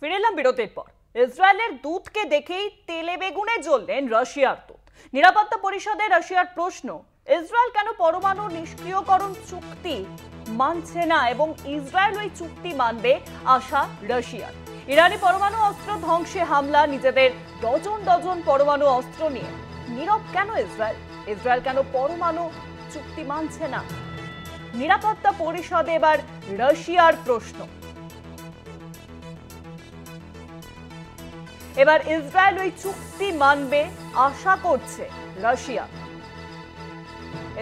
ফিরে এলাম বিরতির পর। ইসরায়েলের দূতকে দেখেই তেলে বেগুনে জ্বললেন রাশিয়ার দূত। নিরাপত্তা পরিষদে রাশিয়ার প্রশ্ন, ইসরায়েল কেন পরমাণু নিষ্ক্রিয়করণ চুক্তি মানছে না এবং ইসরায়েল ওই চুক্তি মানবে আশা রাশিয়ার। ইরানি পরমাণু অস্ত্র ধ্বংসে হামলা, নিজেদের ডজন ডজন পরমাণু অস্ত্র নিয়ে নীরব কেন ইসরায়েল? ইসরায়েল কেন পরমাণু চুক্তি মানছে না? নিরাপত্তা পরিষদে এবার রাশিয়ার প্রশ্ন। এবার ইসরায়েল ওই চুক্তি মানবে আশা করছে রাশিয়া।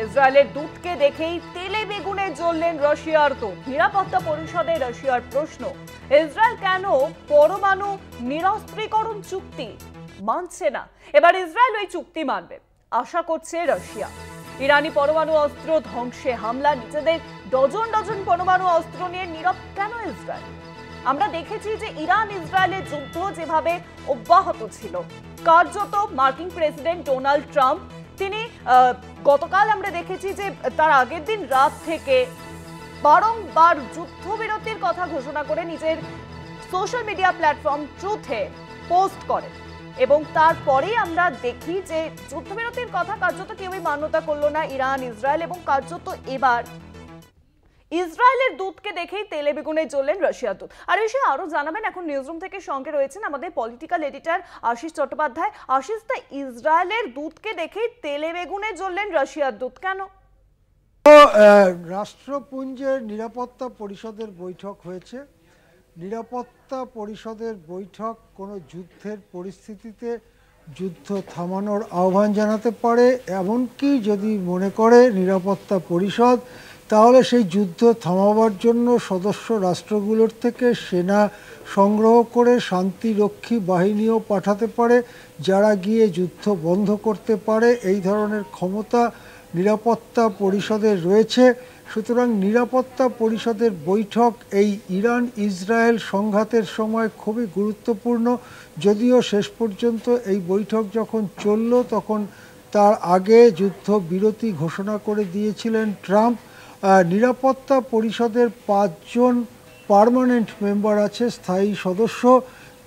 ইসরায়েলের দূতকে দেখেই তেলে বেগুনে জ্বললেন রাশিয়ার দূত। নিরাপত্তা পরিষদে রাশিয়ার প্রশ্ন, ইসরায়েল কেন পরমাণু নিরস্ত্রীকরণ চুক্তি মানছে না? এবার ইসরায়েল ওই চুক্তি মানবে আশা করছে রাশিয়া। ইরানি পরমাণু অস্ত্র ধ্বংসে হামলা, নিজেদের ডজন ডজন পরমাণু অস্ত্র নিয়ে নীরব কেন ইসরায়েল? আমরা দেখেছি যে ইরান ইসরায়েলের যুদ্ধ যেভাবে অব্যাহত ছিল, কার্যত মার্কিন প্রেসিডেন্ট ডোনাল্ড ট্রাম্প তিনি গতকাল আমরা দেখেছি যে তার আগের দিন রাত থেকে বারংবার যুদ্ধবিরতির কথা ঘোষণা করে নিজের সোশ্যাল মিডিয়া প্ল্যাটফর্ম ট্রুথে পোস্ট করেন এবং তারপরেই আমরা দেখি যে যুদ্ধবিরতির কথা কার্যত কেউই মান্যতা করলো না ইরান ইসরায়েল, এবং কার্যত এবার ইসরায়েলের দূতকে দেখেই তেলে বেগুনে জ্বললেন রাশিয়ার দূত। আর এই বিষয়ে আরো জানাবেন এখন নিউজরুম থেকে সঙ্গে রয়েছেন আমাদের পলিটিক্যাল এডিটর আশিস চট্টোপাধ্যায়। আশিস, তা ইসরায়েলের দূতকে দেখেই তেলে বেগুনে জ্বললেন রাশিয়ার দূত কেন? রাষ্ট্রপুঞ্জের নিরাপত্তা পরিষদের বৈঠক হয়েছে। নিরাপত্তা পরিষদের বৈঠক কোনো যুদ্ধের পরিস্থিতিতে যুদ্ধ থামানোর আহ্বান জানাতে পারে, এমনকি যদি মনে করে নিরাপত্তা পরিষদ, তাহলে সেই যুদ্ধ থামাবার জন্য সদস্য রাষ্ট্রগুলোর থেকে সেনা সংগ্রহ করে শান্তিরক্ষী বাহিনীও পাঠাতে পারে, যারা গিয়ে যুদ্ধ বন্ধ করতে পারে। এই ধরনের ক্ষমতা নিরাপত্তা পরিষদের রয়েছে। সুতরাং নিরাপত্তা পরিষদের বৈঠক এই ইরান ইসরায়েল সংঘাতের সময় খুবই গুরুত্বপূর্ণ। যদিও শেষ পর্যন্ত এই বৈঠক যখন চলল তখন তার আগে যুদ্ধ বিরতি ঘোষণা করে দিয়েছিলেন ট্রাম্প। নিরাপত্তা পরিষদের 5 জন পার্মানেন্ট মেম্বার আছে, স্থায়ী সদস্য।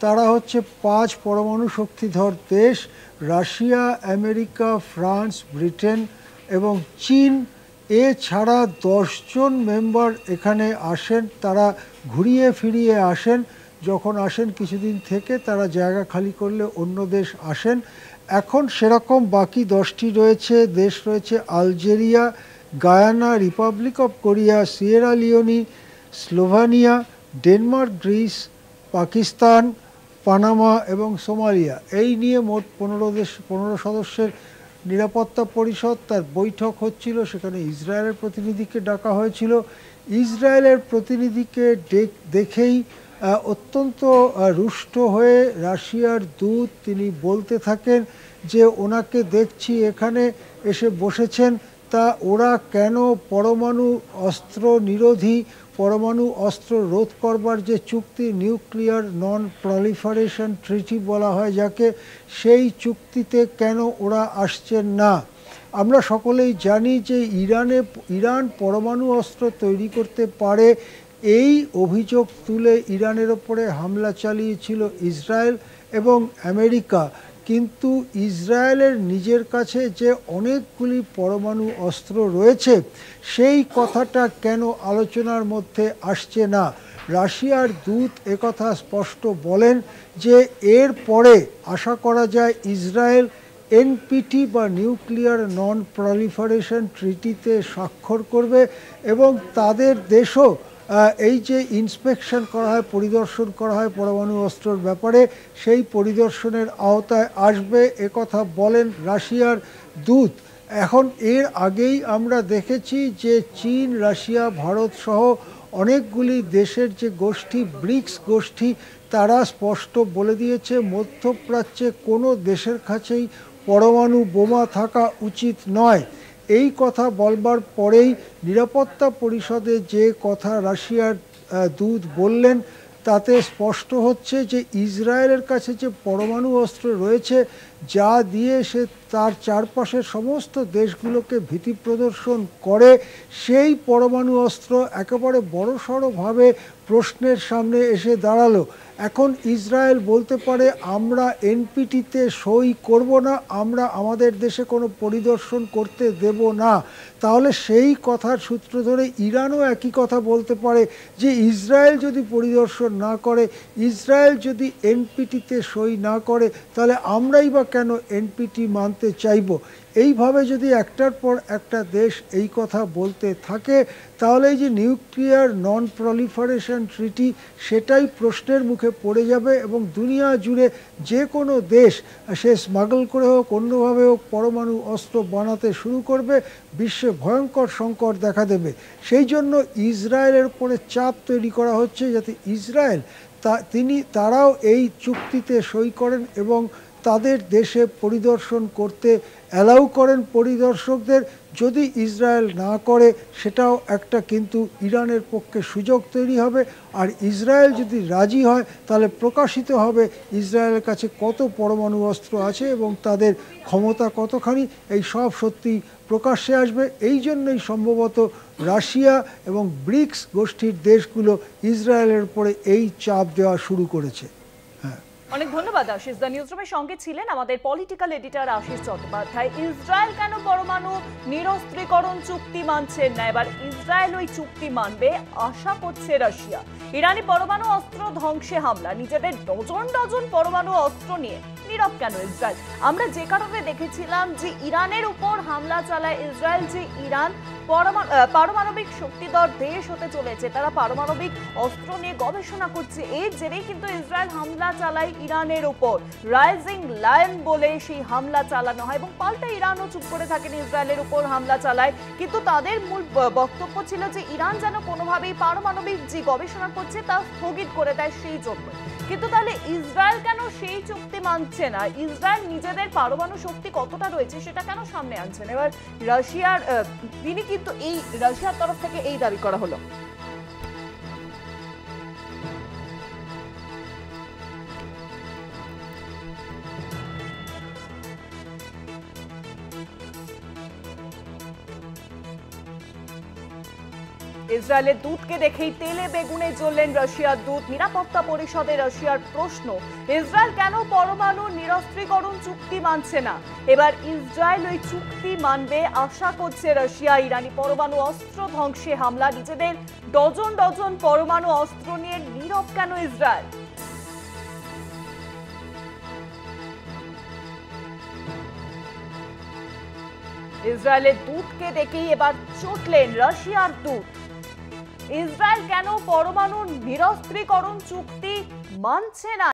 তারা হচ্ছে 5 পরমাণু শক্তিধর দেশ: রাশিয়া, আমেরিকা, ফ্রান্স, ব্রিটেন এবং চীন। এছাড়া 10 জন মেম্বার এখানে আসেন, তারা ঘুরিয়ে ফিরিয়ে আসেন। যখন আসেন কিছুদিন থেকে তারা জায়গা খালি করলে অন্য দেশ আসেন। এখন সেরকম বাকি 10টি দেশ রয়েছে: Algeria, Guyana, Republic of Korea, Sierra Leone, Slovenia, Denmark, Greece, Pakistan, Panama এবং সোমালিয়া। এই নিয়ে মোট 15 সদস্যের নিরাপত্তা পরিষদ, তার বৈঠক হচ্ছিল। সেখানে ইসরায়েলের প্রতিনিধিকে ডাকা হয়েছিল। ইসরায়েলের প্রতিনিধিকে দেখেই অত্যন্ত রুষ্ট হয়ে রাশিয়ার দূত তিনি বলতে থাকেন যে ওনাকে দেখছি এখানে এসে বসেছেন, তা ওরা কেন পরমাণু অস্ত্র নিরোধী, পরমাণু অস্ত্র রোধ করবার যে চুক্তি, নিউক্লিয়ার নন প্রলিফারেশন ট্রিটি বলা হয় যাকে, সেই চুক্তিতে কেন ওরা আসছেন না? আমরা সকলেই জানি যে ইরান পরমাণু অস্ত্র তৈরি করতে পারে। এই অভিযোগ তুলে ইরানের ওপরে হামলা চালিয়েছিল ইসরায়েল এবং আমেরিকা। কিন্তু ইসরায়েলের নিজের কাছে যে অনেকগুলি পরমাণু অস্ত্র রয়েছে, সেই কথাটা কেন আলোচনার মধ্যে আসছে না? রাশিয়ার দূত একথা স্পষ্ট বলেন যে এর পরে আশা করা যায় ইসরায়েল এনপিটি বা নিউক্লিয়ার নন প্রলিফারেশন ট্রিটিতে স্বাক্ষর করবে এবং তাদের দেশও এই যে ইন্সপেকশন করা হয়, পরিদর্শন করা হয় পরমাণু অস্ত্রের ব্যাপারে, সেই পরিদর্শনের আওতায় আসবে, একথা বলেন রাশিয়ার দূত। এখন এর আগেই আমরা দেখেছি যে চীন, রাশিয়া, ভারত সহ অনেকগুলি দেশের যে গোষ্ঠী, ব্রিক্স গোষ্ঠী, তারা স্পষ্ট বলে দিয়েছে মধ্যপ্রাচ্যে কোনো দেশের কাছেই পরমাণু বোমা থাকা উচিত নয়। এই কথা বলবার পরেই নিরাপত্তা পরিষদে যে কথা রাশিয়ার দূত বললেন, তাতে স্পষ্ট হচ্ছে যে ইসরায়েলের কাছে যে পরমাণু অস্ত্র রয়েছে, যা দিয়ে সে তার চারপাশের সমস্ত দেশগুলোকে ভীতি প্রদর্শন করে, সেই পরমাণু অস্ত্র একেবারে বড়সড়ভাবে প্রশ্নের সামনে এসে দাঁড়ালো। এখন ইসরায়েল বলতে পারে আমরা এনপিটিতে সই করব না, আমরা আমাদের দেশে কোনো পরিদর্শন করতে দেব না। তাহলে সেই কথার সূত্র ধরে ইরানও একই কথা বলতে পারে যে ইসরায়েল যদি পরিদর্শন না করে, ইসরায়েল যদি এনপিটিতে সই না করে, তাহলে আমরাই বা কেন এনপিটি মানতে চাইব। এইভাবে যদি একটার পর একটা দেশ এই কথা বলতে থাকে, তাহলে এই যে নিউক্লিয়ার নন প্রলিফারেশন ট্রিটি, সেটাই প্রশ্নের মুখে পড়ে যাবে এবং দুনিয়া জুড়ে যে কোনো দেশ সে স্মাগল করে হোক অন্যভাবে হোক পরমাণু অস্ত্র বানাতে শুরু করবে, বিশ্বে ভয়ঙ্কর সংকট দেখা দেবে। সেই জন্য ইসরায়েলের উপরে চাপ তৈরি করা হচ্ছে যাতে ইসরায়েল তারাও এই চুক্তিতে সই করেন এবং তাদের দেশে পরিদর্শন করতে অ্যালাউ করেন পরিদর্শকদের। যদি ইসরায়েল না করে, সেটাও একটা কিন্তু ইরানের পক্ষে সুযোগ তৈরি হবে। আর ইসরায়েল যদি রাজি হয়, তাহলে প্রকাশিত হবে ইসরায়েলের কাছে কত পরমাণু অস্ত্র আছে এবং তাদের ক্ষমতা কতখানি, এই সব সত্যি প্রকাশ্যে আসবে। এই জন্যই সম্ভবত রাশিয়া এবং ব্রিক্স গোষ্ঠীর দেশগুলো ইসরায়েলের উপরে এই চাপ দেওয়া শুরু করেছে। অনেক ধন্যবাদ আশিস। দ্য নিউজরুমের সঙ্গে ছিলেন আমাদের political editor Ashis Chattopadhyay. Israel কেন পরমাণু নিরস্ত্রীকরণ চুক্তি মানছেন না, এবার ইসরায়েল ওই চুক্তি মানবে আশা করছে রাশিয়া। ইরানি পরমাণু অস্ত্র ধ্বংসে হামলা, নিজেদের ডজন ডজন পরমাণু অস্ত্র নিয়ে নীরব কেন ইসরায়েল? আমরা যে কারণে দেখেছিলাম যে ইরানের উপর হামলা চালায় ইসরায়েল, যে ইরান পারমাণবিক শক্তিধর দেশ হতে চলেছে, তারা পারমাণবিক অস্ত্র নিয়ে গবেষণা করছে, এর জেরেই কিন্তু ইসরায়েল হামলা চালায় ইরানের উপর। রাইজিং লায়ন বলে সেই হামলা চালানো হয় এবং পাল্টা ইরানও চুপ করে থাকেন, ইসরায়েলের উপর হামলা চালায়। কিন্তু তাদের মূল বক্তব্য ছিল যে ইরান যেন কোনোভাবেই পারমাণবিক যে গবেষণা করছে তা স্থগিত করে দেয়, সেই জন্য। কিন্তু তাহলে ইসরায়েল কেন সেই চুক্তি মানছে না? ইসরায়েল নিজেদের পারমাণু শক্তি কতটা রয়েছে সেটা কেন সামনে আনছেন? এবার রাশিয়ার তিনি কিন্তু এই রাশিয়ার তরফ থেকে এই দাবি করা হলো। ইসরায়েলের দূতকে দেখেই তেলে বেগুনে জ্বললেন রাশিয়ার দূত। নিরাপত্তা পরিষদে রাশিয়ার প্রশ্ন, ইসরায়েল কেন পরমাণু নিরস্ত্রীকরণ চুক্তি মানছে না? এবার ইসরায়েল ওই চুক্তি মানবে আশা করছে রাশিয়া। ইরানি পরমাণু অস্ত্র ধ্বংসে হামলা, নিজেদের ডজন ডজন পরমাণু অস্ত্র নিয়ে নীরব কেন ইসরায়েল? ইসরায়েলের দূতকে দেখেই এবার চটলেন রাশিয়ার দূত। ইসরায়েল কেন পরমাণু নিরস্ত্রীকরণ চুক্তি মানছে না?